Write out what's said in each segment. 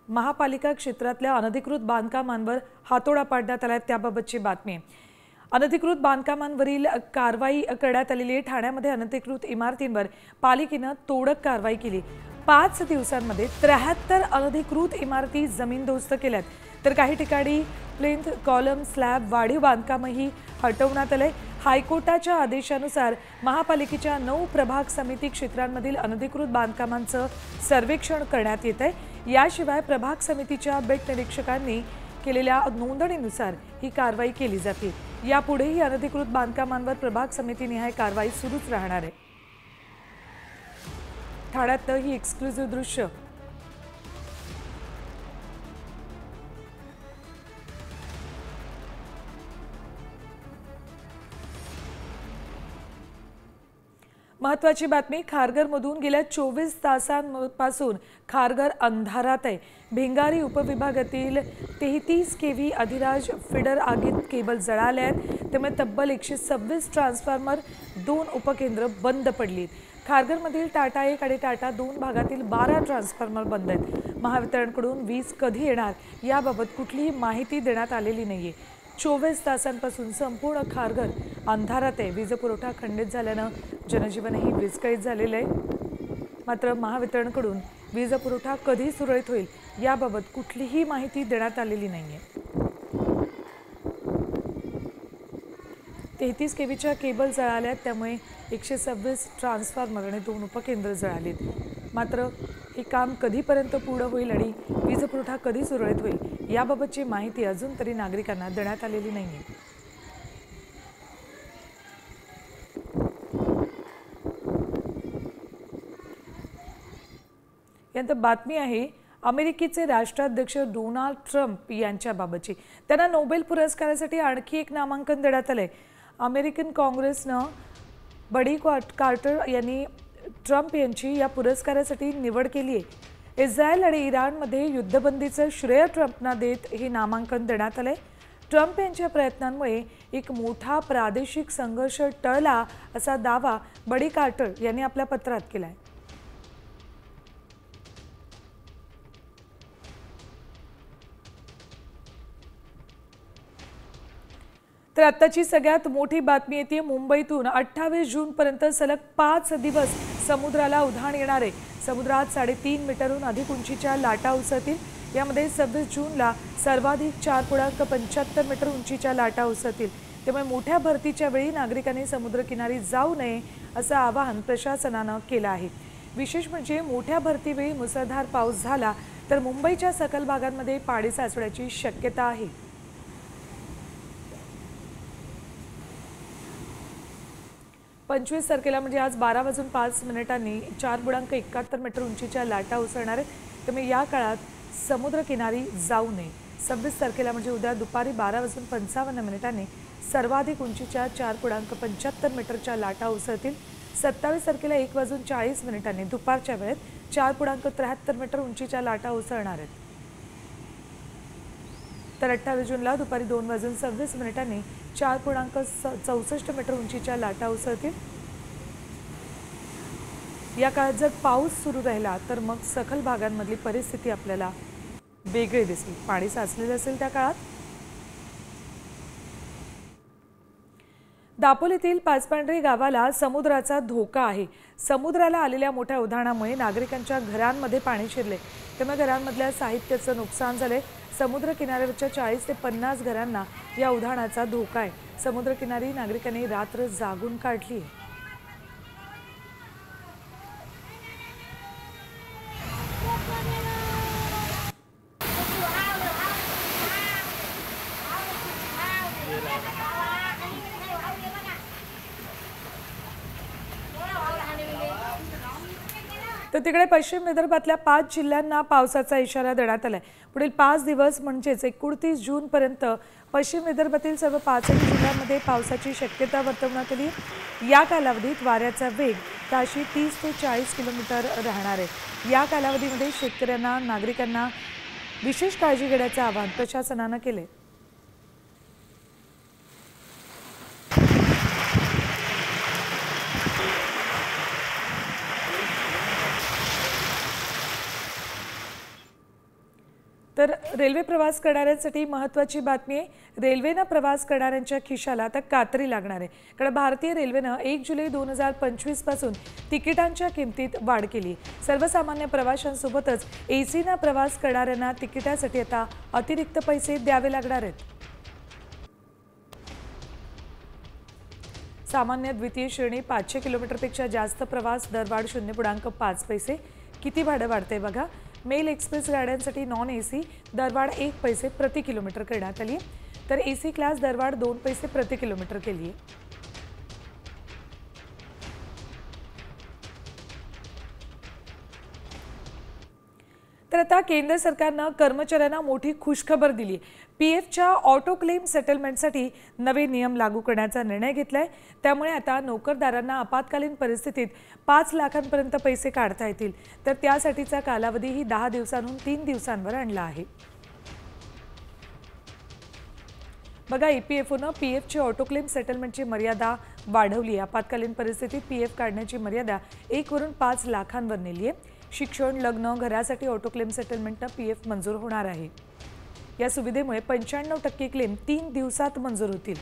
महापालिका क्षेत्रातल्या अनधिकृत बांधकामांवर हातोडा पाडण्यात आलाय त्याबाबतची बातमी। अनधिकृत बांधकामांवरील कारवाई करण्यात आलेली आहे। ठाण्यामध्ये अनधिकृत इमारतींवर पालिकेने तोडक कारवाई केली। 5 दिवसांमध्ये 73 अनधिकृत इमारती जमीनदोस्त केल्यात, तर काही ठिकाणी प्लिंथ, कॉलम, स्लॅब, वाढीव बांधकामही हटवण्यात आले। हायकोर्टाच्या आदेशानुसार महापालिकेच्या 9 प्रभाग समिती क्षेत्रांमधील अनधिकृत बांधकामांचं सर्वेक्षण करण्यात येत आहे। याशिवाय प्रभाग समितीच्या बेट निरीक्षकांनी केलेल्या नोंदणीनुसार ही कारवाई केली जाते। यापुढेही अनधिकृत बांधकामांवर प्रभाग समितीनिहाय कारवाई सुरूच राहणार आहे। ठाण्यातलं ही एक्सक्लुझिव्ह दृश्य। महत्त्वाची बातमी, खारघरमधून गेल्या 24 तासांपासून खारघर अंधारात आहे। भिंगारी उपविभागातील 33 केव्ही अधिराज फीडर आगीत केबल जळाल्या आहेत। त्यामुळे तब्बल 126 ट्रान्सफॉर्मर, 2 उपकेंद्र बंद पडली। खारघरमधील टाटा 1 आणि टाटा 2 भागातील 12 ट्रान्सफॉर्मर बंद आहेत। महावितरणकडून वीज कधी येणार याबाबत कुठलीही माहिती देण्यात आलेली नाहीये। 24 तासांपासून संपूर्ण खारघर अंधारात आहे। वीज पुरवठा खंडित झाल्यानं जनजीवनही विस्कळीत झालेलं आहे। मात्र महावितरणकडून वीज पुरवठा कधी सुरळीत होईल याबाबत कुठलीही माहिती देण्यात आलेली नाहीये। 33 केव्हीच्या केबल जळाल्यात, त्यामुळे 126 ट्रान्सफॉर्मर आणि 2 उपकेंद्र जळालीत। मात्र हे काम कधीपर्यंत पूर्ण होईल आणि वीज पुरवठा कधी सुरळीत होईल याबाबतची माहिती अजून तरी नागरिकांना देण्यात आलेली नाहीये। यानंतर बातमी आहे अमेरिकेचे राष्ट्राध्यक्ष डोनाल्ड ट्रम्प यांच्याबाबतची। त्यांना नोबेल पुरस्कारासाठी आणखी एक नामांकन देण्यात आलंय। अमेरिकन काँग्रेसनं बडी कार्टर यांनी ट्रम्प यांची या पुरस्कारासाठी निवड केली आहे। इस्रायल आणि इराणमध्ये युद्धबंदीचं श्रेय ट्रम्पना देत हे नामांकन देण्यात आलंय। ट्रम्प यांच्या प्रयत्नांमुळे एक मोठा प्रादेशिक संघर्ष टळला असा दावा बडी कार्टर यांनी आपल्या पत्रात केलाय। तर आताची सगळ्यात मोठी बातमी येते मुंबईतून। 28 जूनपर्यंत सलग 5 दिवस समुद्राला उधाण येणार आहे। समुद्रात 3.5 मीटरहून अधिक उंचीच्या लाटा उसळतील। यामध्ये 26 जूनला सर्वाधिक 4.75 मीटर उंचीच्या लाटा उसळतील। त्यामुळे मोठ्या भरतीच्या वेळी नागरिकांनी समुद्रकिनारी जाऊ नये असं आवाहन प्रशासनानं केलं आहे। विशेष म्हणजे मोठ्या भरतीवेळी मुसळधार पाऊस झाला तर मुंबईच्या सखल भागांमध्ये पाणी साचण्याची शक्यता आहे। 25 तारखेला म्हणजे आज 12:05 4.71 मीटर उंचीच्या लाटा उसळणार आहेत। त्यामुळे या काळात समुद्रकिनारी जाऊ नये। 26 तारखेला म्हणजे उद्या दुपारी 12:55 सर्वाधिक उंचीच्या 4.75 मीटरच्या लाटा उसळतील। 27 तारखेला 1:40 दुपारच्या वेळेत 4.73 मीटर उंचीच्या लाटा उसळणार आहेत। तर 28 जूनला दुपारी 2:26 4.64 मीटर उंचीच्या लाटा उसळतील। या काळात जर पाऊस सुरू राहिला तर मग सखल भागांमधली परिस्थिती आपल्याला वेगळी दिसेल। पाणी साचलेलं असेल त्या काळात। दापोलीतील पाचपांढरी गावाला समुद्राचा धोका आहे। समुद्राला आलेल्या मोठ्या उधाणामुळे नागरिकांच्या घरांमध्ये पाणी शिरले, त्यामुळे घरांमधल्या साहित्याचं नुकसान झाले। समुद्र किनाऱ्यावरच्या 40 ते 50 घरांना या उधाणाचा धोका आहे। समुद्रकिनारी नागरिकांनी रात्र जागून काढली आहे। तर तिकडे पश्चिम विदर्भातल्या 5 जिल्ह्यांना पावसाचा इशारा देण्यात आलाय। पुढील 5 दिवस म्हणजेच 29 जूनपर्यंत पश्चिम विदर्भातील सर्व 5 जिल्ह्यांमध्ये पावसाची शक्यता वर्तवण्यात आली। या कालावधीत वाऱ्याचा वेग ताशी 30 ते 40 किलोमीटर राहणार आहे। या कालावधीमध्ये शेतकऱ्यांना, नागरिकांना विशेष काळजी घेण्याचे आवाहन प्रशासनानं केले। तर रेल्वे प्रवास करणाऱ्यांसाठी महत्त्वाची बातमी आहे। रेल्वेनं प्रवास करणाऱ्यांच्या खिशाला आता कात्री लागणार आहे, कारण भारतीय रेल्वेनं 1 जुलै 2025 पासून तिकिटांच्या किमतीत वाढ केली। सर्वसामान्य प्रवाशांसोबतच एसीनं प्रवास करणाऱ्यांना तिकिटासाठी आता अतिरिक्त पैसे द्यावे लागणार आहेत। सामान्य द्वितीय श्रेणी 500 किलोमीटरपेक्षा जास्त प्रवास दरवाढ 0.5 पैसे। किती भाडं वाढते बघा। मेल एक्सप्रेस गाड्यांसाठी नॉन एसी दरवाढ 1 पैसे प्रति किलोमीटर करण्यात आली, तर एसी क्लास दरवाढ 2 पैसे प्रति किलोमीटर केली आहे। तर आता केंद्र सरकारनं कर्मचाऱ्यांना मोठी खुशखबर दिली। पीएफच्या ऑटो क्लेम सेटलमेंटसाठी नवे नियम लागू करण्याचा निर्णय घेतलाय। त्यामुळे आता नोकरदारांना आपत्कालीन परिस्थितीत 5 लाखांपर्यंत पैसे काढता येतील, तर त्यासाठीचा कालावधीही 10 दिवसांहून 3 दिवसांवर आणला आहे। बघा, ईपीएफओनं पीएफची ऑटो क्लेम सेटलमेंटची मर्यादा वाढवली आहे। आपत्कालीन परिस्थितीत पीएफ काढण्याची मर्यादा 1 वरून 5 लाखांवर नेली आहे। शिक्षण, लग्न, घरासाठी ऑटो क्लेम सेटलमेंटनं पीएफ मंजूर होणार आहे। या सुविधेमुळे 95% क्लेम 3 दिवसात मंजूर होतील।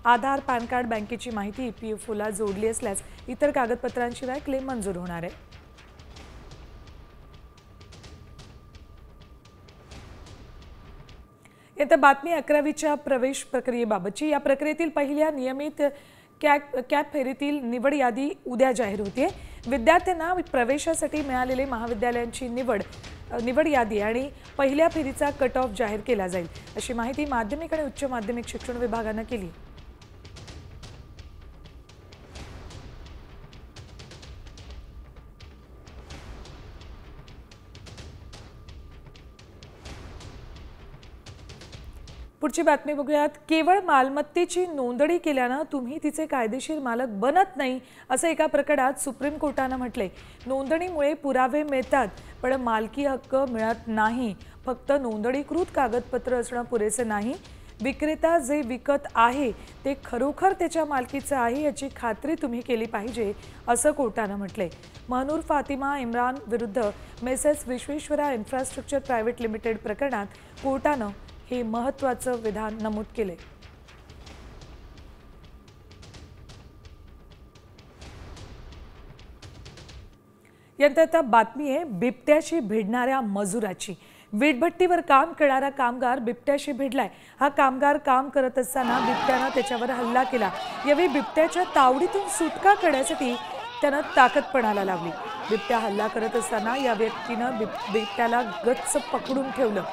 आधार, पॅन कार्ड, बँकेची माहिती ईपीएफओला जोडली असल्यास इतर कागदपत्रांशिवाय क्लेम मंजूर होणार आहे। आता बातमी 11वीच्या प्रवेश प्रक्रियेबाबतची। या प्रक्रियेतील पहिल्या नियमित कॅप फेरीतील निवड यादी उद्या जाहीर होते। विद्यार्थ्यांना प्रवेशासाठी मिळालेले महाविद्यालयांची निवड यादी आणि पहिल्या फेरीचा कट ऑफ जाहीर केला जाईल, अशी माहिती माध्यमिक आणि उच्च माध्यमिक शिक्षण विभागाने केली। पुढची बातमी बघूयात। केवळ मालमत्तेची नोंदणी केल्यानं तुम्ही तिचे कायदेशीर मालक बनत नाही, असं एका प्रकरणात सुप्रीम कोर्टानं म्हटलंय। नोंदणीमुळे पुरावे मिळतात, पण मालकी हक्क मिळत नाही। फक्त नोंदणीकृत कागदपत्र असणं पुरेसे नाही, विक्रेता जे विकत आहे ते खरोखर त्याच्या मालकीचं आहे याची खात्री तुम्ही केली पाहिजे, असं कोर्टानं म्हटलंय। महनूर फातिमा इम्रान विरुद्ध messrs Vishweshwara infrastructure private limited प्रकरणात कोर्टानं हे महत्त्वाचं विधान नमूद केले। यानंतर आता बातमी आहे बिबट्याशी भिडणाऱ्या मजुराची। वीटभट्टीवर काम करणारा कामगार बिबट्याशी भिडलाय। हा कामगार काम करत असताना बिबट्यानं त्याच्यावर हल्ला केला। यावेळी बिबट्याच्या तावडीतून सुटका करण्यासाठी त्यानं ताकद पणाला लावली। बिबट्या हल्ला करत असताना या व्यक्तीनं बिबट्याला गच्च पकडून ठेवलं।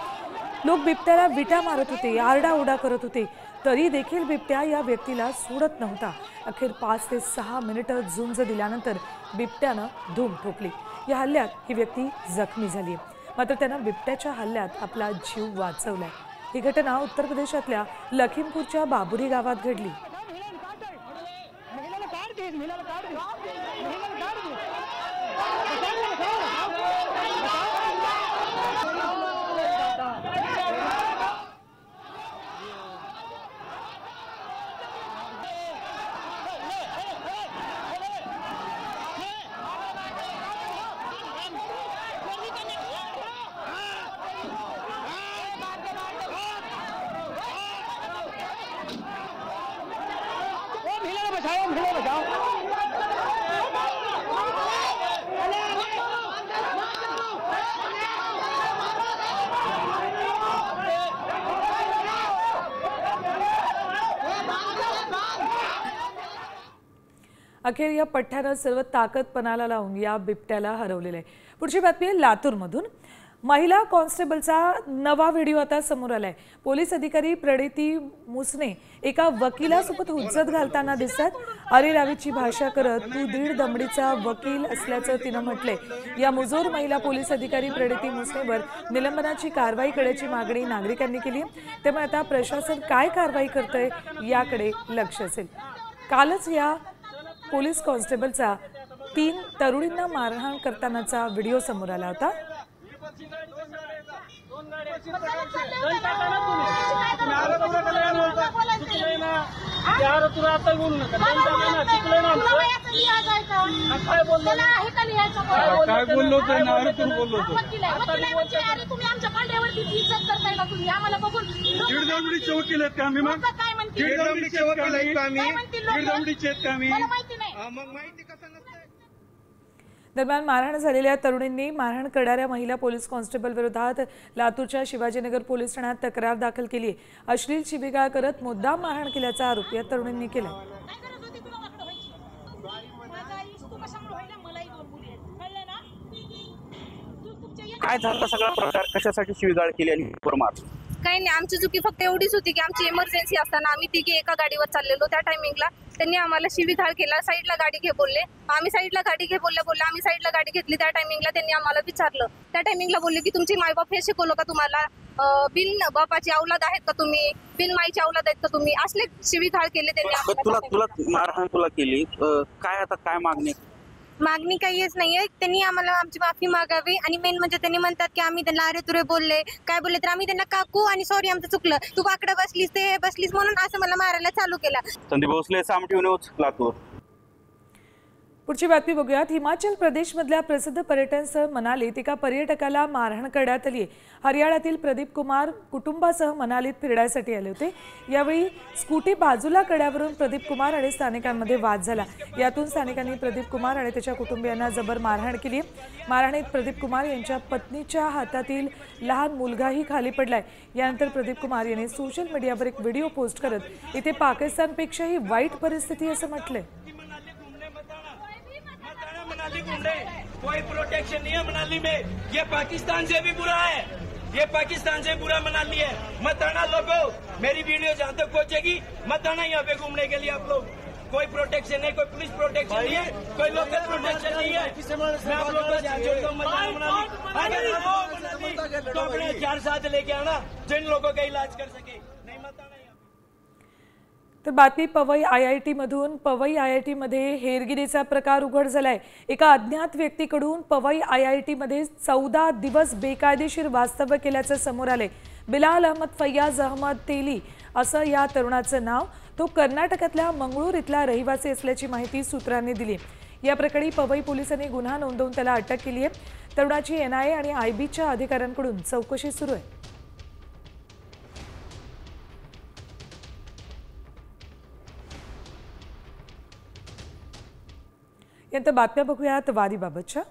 लोक बिबट्याला विटा मारत होते, आरडाओरडा करत होते, तरी देखील बिबट्या या व्यक्तीला सोडत नव्हता। अखेर 5 ते 6 मिनिटं झुंज दिल्यानंतर बिबट्यानं धूम ठोकली। या हल्ल्यात ही व्यक्ती जखमी झाली, मात्र त्यानं बिबट्याच्या हल्ल्यात आपला जीव वाचवलाय। ही घटना उत्तर प्रदेशातल्या लखीमपूरच्या बाबुरी गावात घडली। अखेर या पठ्ठ्यानं सर्व ताकद पणाला लावून या बिबट्याला हरवलेलं आहे। पुढची बातमी आहे लातूरमधून। महिला कॉन्स्टेबलचा नवा व्हिडिओ आता समोर आलाय। पोलीस अधिकारी प्रणिती मुसने एका वकिलासोबत हुज्जत घालताना दिसतात। अरेरावीची भाषा करत तू दीड दमडीचा वकील असल्याचं तिनं म्हटलंय। या मुजोर महिला पोलीस अधिकारी प्रणिती मुसनेवर निलंबनाची कारवाई करण्याची मागणी नागरिकांनी केली। त्यामुळे आता प्रशासन काय कारवाई करतंय याकडे लक्ष असेल। कालच या पोलीस कॉन्स्टेबलचा 3 तरुणींना मारहाण करतानाचा व्हिडिओ समोर आला होता। काय बोललो होतो ना, अरे तुम्ही बोललो होतो इज्जत करताय का तुम्ही? आम्हाला बघून दीड चौक केलेत का आम्ही? मग काय म्हणतील? दीड चौक केलेत का आम्ही? काय म्हणतील लोकं? दीड का आम्ही? मला माहिती नाही. मग माहिती कसं नसतं? दरम्यान मारहाण झालेल्या तरुणींनी मारहाण करणाऱ्या महिला पोलीस कॉन्स्टेबल विरोधात लातूरच्या शिवाजीनगर पोलीस ठाण्यात तक्रार दाखल केली. अश्लील शिवीगाळ करत मुद्दाम मारहाण केल्याचा आरोप या तरुणींनी केला. काय गरज होती तुला वाकडं व्हायची? माझा आई तू कशामुळे व्हायला? मलाही 2 मुली आहेत. कळलं ना? तू तुमच्या काय झालं सगळा प्रकार, कशासाठी शिवीगाळ केली आणि मार? काही नाही, आमची चुकी फक्त एवढीच होती की आमची इमर्जन्सी असताना आम्ही तिघे एका गाडीवर चाललेलो. त्या टायमिंगला त्यांनी आम्हाला शिवीगाळ केला. साईडला गाडी घे बोलले. आम्ही साईडला गाडी घे बोलले आम्ही साईडला गाडी घेतली. त्या टायमिंगला त्यांनी आम्हाला विचारलं. त्या टायमिंगला बोलले की तुमची मायबाप हे शिकवलं का तुम्हाला? बिन बापाची औलाद आहेत का तुम्ही? बिन माईची औलाद आहेत का तुम्ही? असले शिवीगाळ केले त्यांनी. तुला मारहाण तुला केली, काय आता काय मागणी? मागणी काहीच नाहीये. त्यांनी आम्हाला आमची माफी मागावी आणि मेन म्हणजे त्यांनी म्हणतात की आम्ही त्यांना अरे तुरे बोलले, काय बोलले तर आम्ही त्यांना काकू आणि सॉरी आमचं चुकलं, तू वाकडं बसलीस ते बसलीस म्हणून असं मला मारायला चालू केला. संदीप भोसले, सामटी न्यूज, लातूर. पुढची बातमी बघूयात. हिमाचल प्रदेशमधल्या प्रसिद्ध पर्यटन स्थळ मनालीत एका पर्यटकाला मारहाण करण्यात आली. हरियाणातील प्रदीप कुमार कुटुंबासह मनालीत फिरण्यासाठी आले होते. यावेळी स्कूटी बाजूला कड्यावरून प्रदीप कुमार आणि स्थानिकांमध्ये वाद झाला. यातून स्थानिकांनी प्रदीप कुमार आणि त्याच्या कुटुंबियांना जबर मारहाण केली. मारहाणीत प्रदीप कुमार यांच्या पत्नीच्या हातातील लहान मुलगाही खाली पडलाय. यानंतर प्रदीप कुमार यांनी सोशल मीडियावर एक व्हिडिओ पोस्ट करत इथे पाकिस्तानपेक्षाही वाईट परिस्थिती असं म्हटलंय. मनाली घूम रहे, कोई प्रोटेक्शन नहीं है मनाली में. ये पाकिस्तान से भी बुरा है, ये पाकिस्तान से बुरा मनाली है. मत आना लोगों, मेरी वीडियो जहाँ तक पहुंचेगी मत आना यहाँ पे घूमने के लिए. आप लोग कोई प्रोटेक्शन नहीं, कोई पुलिस प्रोटेक्शन नहीं है, कोई लोकल प्रोटेक्शन नहीं है. मैं आप लोगों को ध्यान जोड़ता हूँ, मत आना मनाली. अगर हो मनाली तो अपने 4 साथ लेके आना जिन लोगों का इलाज कर सके. नहीं मत आना. तर बातमी पवई IIT मधून. पवई IIT मध्ये हेरगिरीचा प्रकार उघड झालाय. एका अज्ञात व्यक्तीकडून पवई IIT मध्ये 14 दिवस बेकायदेशीर वास्तव्य केल्याचं समोर आलंय. बिलाल अहमद फैयाज अहमद तेली असं या तरुणाचं नाव. तो कर्नाटकातल्या मंगळूर इथला रहिवासी असल्याची माहिती सूत्रांनी दिली. या प्रकरणी पवई पोलिसांनी गुन्हा नोंदवून त्याला अटक केली आहे. तरुणाची NIA आणि IBच्या अधिकाऱ्यांकडून चौकशी सुरू आहे. यानंतर बातम्या बघूयात वारीबाबतच्या.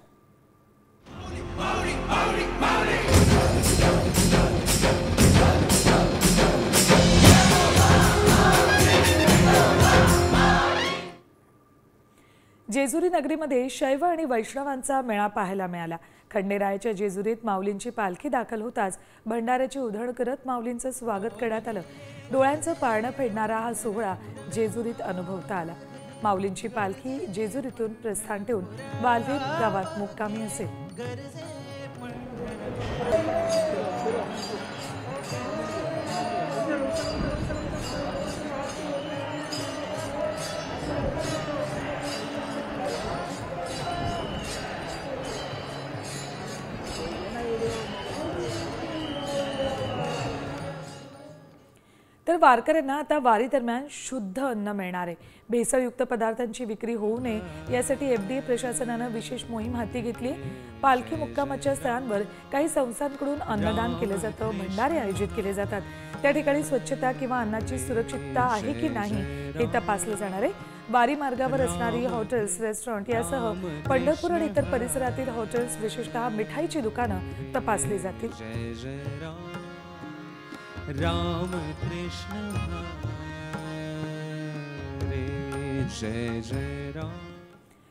जेजुरी नगरीमध्ये शैव आणि वैष्णवांचा मेळा पाहायला मिळाला. खंडेरायाच्या जेजुरीत माऊलींची पालखी दाखल होताच भंडाऱ्याची उधळ करत माऊलींचं स्वागत करण्यात आलं. डोळ्यांचं पारणं फेडणारा हा सोहळा जेजुरीत अनुभवता आला. माऊलींची पालखी जेजुरीतून प्रस्थान ठेवून वाल्हेर गावात मुक्कामी असेल. तर वारकऱ्यांना आता वारी दरम्यान शुद्ध अन्न मिळणार आहे. भेसळयुक्त पदार्थांची विक्री होऊ नये यासाठी FDA प्रशासनानं विशेष मोहीम हाती घेतली. पालखी मुक्कामाच्या स्थळांवर काही संस्थांकडून अन्नदान केलं जातं, भंडारे आयोजित केले जातात. त्या ठिकाणी स्वच्छता किंवा अन्नाची सुरक्षितता आहे की नाही हे तपासलं जाणार आहे. वारी मार्गावर असणारी हॉटेल्स, रेस्टॉरंट यासह पंढरपूर आणि इतर परिसरातील हॉटेल्स, विशेषतः मिठाईची दुकानं तपासली जातील. राम कृष्ण हरे जय जय राम.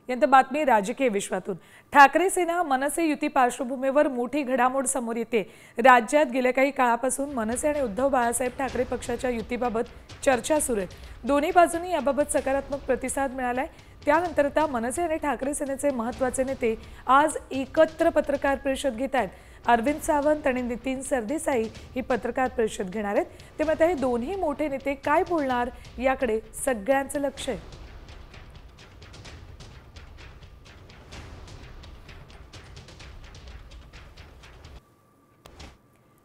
यानंतर बातमी राजकीय विश्वातून. ठाकरे सेना मनसे युती पार्श्वभूमीवर मोठी घडामोड समोर येते. राज्यात गेल्या काही काळापासून मनसे आणि उद्धव बाळासाहेब ठाकरे पक्षाच्या युतीबाबत चर्चा सुरू आहे. दोन्ही बाजूंनी याबाबत सकारात्मक प्रतिसाद मिळालाय. त्यानंतर आता मनसे आणि ठाकरे सेनेचे महत्त्वाचे नेते आज एकत्र पत्रकार परिषद घेत आहेत. अरविंद सावंत आणि नितीन सरदेसाई ही पत्रकार परिषद घेणार आहेत. त्यामुळे आता हे दोन्ही मोठे नेते काय बोलणार याकडे सगळ्यांचं लक्ष आहे.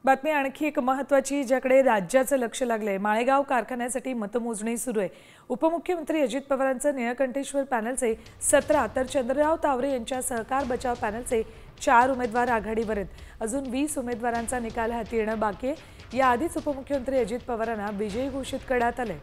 बातमी आणखी एक महत्त्वाची, ज्याकडे राज्याचं लक्ष लागलंय. माळेगाव कारखान्यासाठी मतमोजणी सुरू आहे. उपमुख्यमंत्री अजित पवारांचं निळकंठेश्वर पॅनलचे 17 तर चंद्रराव तावरे यांच्या सहकार बचाव पॅनलचे 4 उमेदवार आघाडीवर आहेत. अजून 20 उमेदवारांचा निकाल हाती येणं बाकी आहे. याआधीच उपमुख्यमंत्री अजित पवारांना विजयी घोषित करण्यात आले.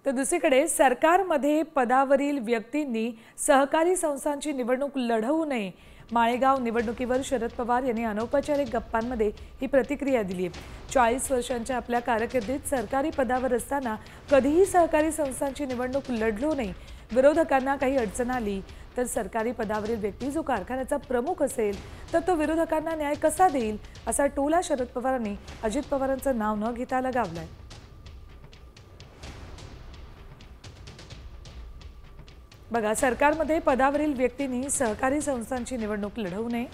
तर दुसरीकडे सरकारमध्ये पदावरील व्यक्तींनी सहकारी संस्थांची निवडणूक लढवू नये. माळेगाव निवडणुकीवर शरद पवार यांनी अनौपचारिक गप्पांमध्ये ही प्रतिक्रिया दिली आहे. 40 वर्षांच्या आपल्या कारकिर्दीत सरकारी पदावर असताना कधीही सहकारी संस्थांची निवडणूक लढलो नाही. विरोधकांना काही अडचण आली तर सरकारी पदावरील व्यक्ती जो कारखान्याचा प्रमुख असेल तर तो विरोधकांना न्याय कसा देईल, असा टोला शरद पवारांनी अजित पवारांचं नाव न घेता लगावलाय. बघा, सरकारमध्ये पदावरील व्यक्तींनी सहकारी संस्थांची निवडणूक लढवू नये.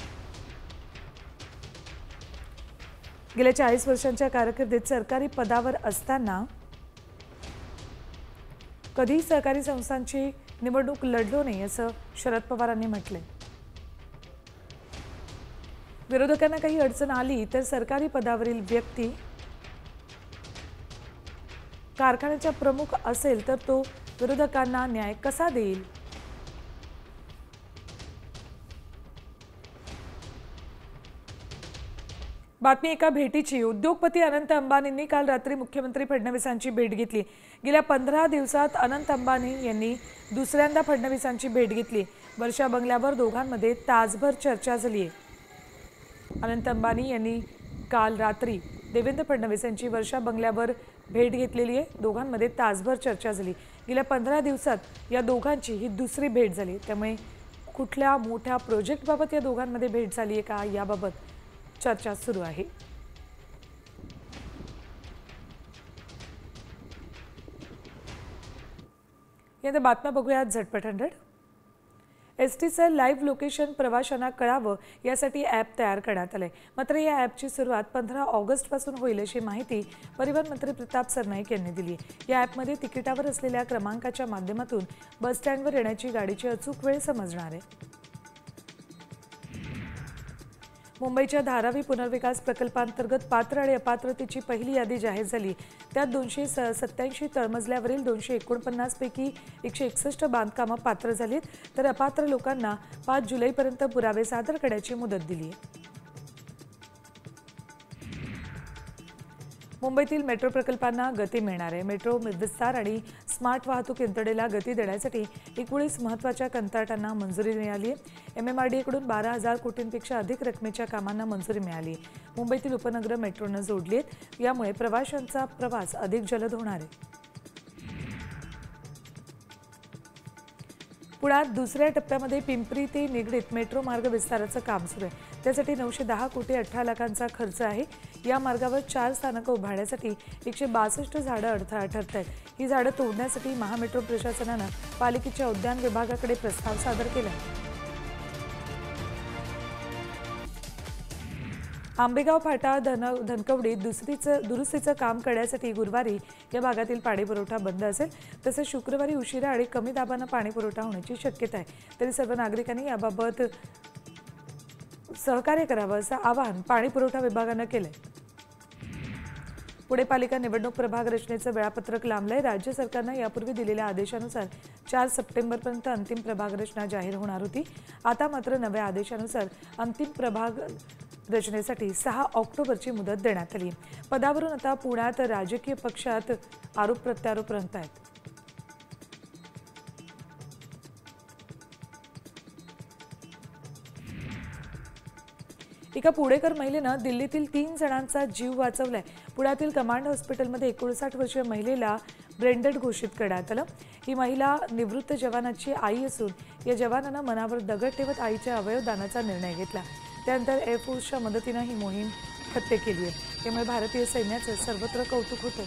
गेल्या 40 वर्षांच्या कारकिर्दीत सरकारी पदावर असताना कधी सहकारी संस्थांची निवडणूक लढलो नाही, असं शरद पवारांनी म्हटलंय. विरोधकांना काही अडचण आली तर सरकारी पदावरील व्यक्ती कारखान्याचा प्रमुख असेल तर तो विरोधकांना न्याय कसा देईल. बातमी एका भेटीची. उद्योगपती अनंत अंबानींनी काल रात्री मुख्यमंत्री फडणवीसांची भेट घेतली. गेल्या 15 दिवसात अनंत अंबानी यांनी दुसऱ्यांदा फडणवीसांची भेट घेतली. वर्षा बंगल्यावर दोघांमध्ये तासभर चर्चा झाली आहे. अनंत अंबानी यांनी काल रात्री देवेंद्र फडणवीस यांची वर्षा बंगल्यावर भेट घेतलेली आहे. दोघांमध्ये तासभर चर्चा झाली. गेल्या 15 दिवसात या दोघांची ही दुसरी भेट झाली. त्यामुळे कुठल्या मोठ्या प्रोजेक्टबाबत या दोघांमध्ये भेट झाली आहे का, याबाबत चर्चा सुरू आहे. यात बातम्या बघूयात झटपट 100. एसटीचं लाईव्ह लोकेशन प्रवाशांना कळावं यासाठी ॲप तयार करण्यात आलंय. मात्र या ॲपची सुरुवात 15 ऑगस्टपासून होईल अशी माहिती परिवहन मंत्री प्रताप सरनाईक यांनी दिली. या ॲपमध्ये तिकिटावर असलेल्या क्रमांकाच्या माध्यमातून बस स्टँडवर येण्याची गाडीची अचूक वेळ समजणार आहे. मुंबईच्या धारावी पुनर्विकास प्रकल्पांतर्गत पात्र आणि अपात्रतेची पहिली यादी जाहीर झाली. त्यात 287 तळमजल्यावरील 249 पैकी 161 बांधकामं पात्र झालीत, तर अपात्र लोकांना 5 जुलैपर्यंत पुरावे सादर करण्याची मुदत दिली आहे. मुंबईतील मेट्रो प्रकल्पांना गती मिळणार आहे. मेट्रो विस्तार आणि स्मार्ट वाहतूक यंत्रणेला गती देण्यासाठी 19 महत्त्वाच्या कंत्राटांना मंजुरी मिळाली आहे. MMRDAकडून 12,000 कोटींपेक्षा अधिक रकमेच्या कामांना मंजुरी मिळाली. मुंबईतील उपनगरं मेट्रोनं जोडली आहेत. यामुळे प्रवाशांचा प्रवास अधिक जलद होणार आहे. पुण्यात दुसऱ्या टप्प्यामध्ये पिंपरी ते निगडीत मेट्रो मार्ग विस्ताराचं काम सुरू आहे. त्यासाठी 910 कोटी 18 लाखांचा खर्च आहे. या मार्गावर 4 स्थानकं उभारण्यासाठी 162 झाडं अडथळा ठरत आहेत. ही झाडं तोडण्यासाठी महामेट्रो प्रशासनानं पालिकेच्या उद्यान विभागाकडे प्रस्ताव सादर केला. आंबेगाव फाटा धनकवडीत दुरुस्तीचं काम करण्यासाठी गुरुवारी या भागातील पाणीपुरवठा बंद असेल. तसेच शुक्रवारी उशिरा आणि कमी दाबानं पाणीपुरवठा होण्याची शक्यता आहे. तरी सर्व नागरिकांनी याबाबत सहकार्य करावं असं आवाहन पाणीपुरवठा विभागानं केलंय. पुणे पालिका निवडणूक प्रभाग रचनेचं वेळापत्रक लांबलंय. राज्य सरकारनं यापूर्वी दिलेल्या आदेशानुसार 4 सप्टेंबरपर्यंत अंतिम प्रभाग रचना जाहीर होणार होती. आता मात्र नव्या आदेशानुसार अंतिम प्रभाग रचनेसाठी 6 ऑक्टोबरची मुदत देण्यात आली. पदावरून आता पुण्यात राजकीय पक्षात आरोप प्रत्यारोप रंगत आहेत. एका पुणेकर महिलेनं दिल्लीतील 3 जणांचा जीव वाचवलाय. पुण्यातील कमांड हॉस्पिटलमध्ये 59 वर्षीय महिलेला ब्रेनडेड घोषित करण्यात आलं. ही महिला निवृत्त जवानाची आई असून या जवानानं मनावर दगड ठेवत आईच्या अवयव दानाचा निर्णय घेतला. त्यानंतर एअरफोर्सच्या मदतीनं ही मोहीम फत्ते केली आहे. त्यामुळे भारतीय सैन्याचं सर्वत्र कौतुक होतं.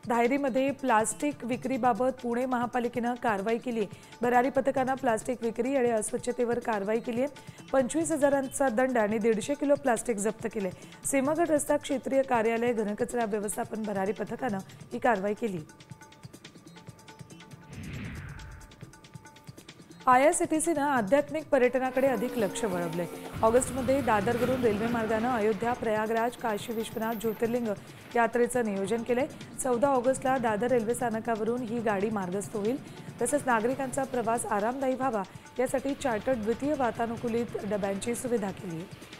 धायरीमध्ये प्लास्टिक विक्रीबाबत पुणे महापालिकेनं कारवाई केली. भरारी पथकानं प्लास्टिक विक्री आणि अस्वच्छतेवर कारवाई केली आहे. 25,000चा दंड आणि 150 किलो प्लास्टिक जप्त केले. सीमागड रस्ता क्षेत्रीय कार्यालय घनकचरा व्यवस्थापन भरारी पथकानं ही कारवाई केली. IRCTCनं आध्यात्मिक पर्यटनाकडे अधिक लक्ष वळवलंय. ऑगस्टमध्ये दादरवरून रेल्वे मार्गानं अयोध्या, प्रयागराज, काशी विश्वनाथ ज्योतिर्लिंग यात्रेचं नियोजन केलंय. 14 ऑगस्टला दादर रेल्वे स्थानकावरून ही गाडी मार्गस्थ होईल. तसंच नागरिकांचा प्रवास आरामदायी व्हावा यासाठी चार्टर्ड द्वितीय वातानुकूलित डब्यांची सुविधा केली आहे.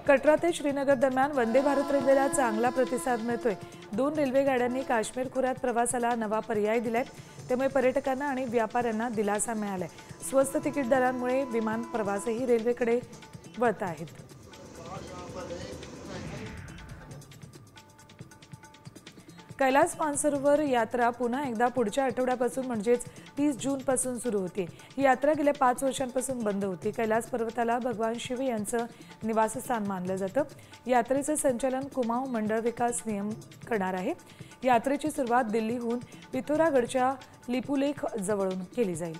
कटरा ते श्रीनगर दरम्यान वंदे भारत रेल्वेला चांगला प्रतिसाद मिळतोय. 2 रेल्वे गाड्यांनी काश्मीर खोऱ्यात प्रवासाला नवा पर्याय दिलाय. त्यामुळे पर्यटकांना आणि व्यापाऱ्यांना दिलासा मिळालाय. स्वस्त तिकीट दरांमुळे विमान प्रवासही रेल्वेकडे वळत आहेत. कैलास मानसरोवर यात्रा पुन्हा एकदा पुढच्या आठवड्यापासून म्हणजेच 30 जूनपासून सुरू होती. ही यात्रा गेल्या 5 वर्षांपासून बंद होती. कैलास पर्वताला भगवान शिव यांचं निवासस्थान मानलं जातं. यात्रेचं संचालन कुमाऊं मंडळ विकास निगम करणार आहे. यात्रेची सुरुवात दिल्लीहून पिथोरागडच्या लिपुलेख जवळून केली जाईल.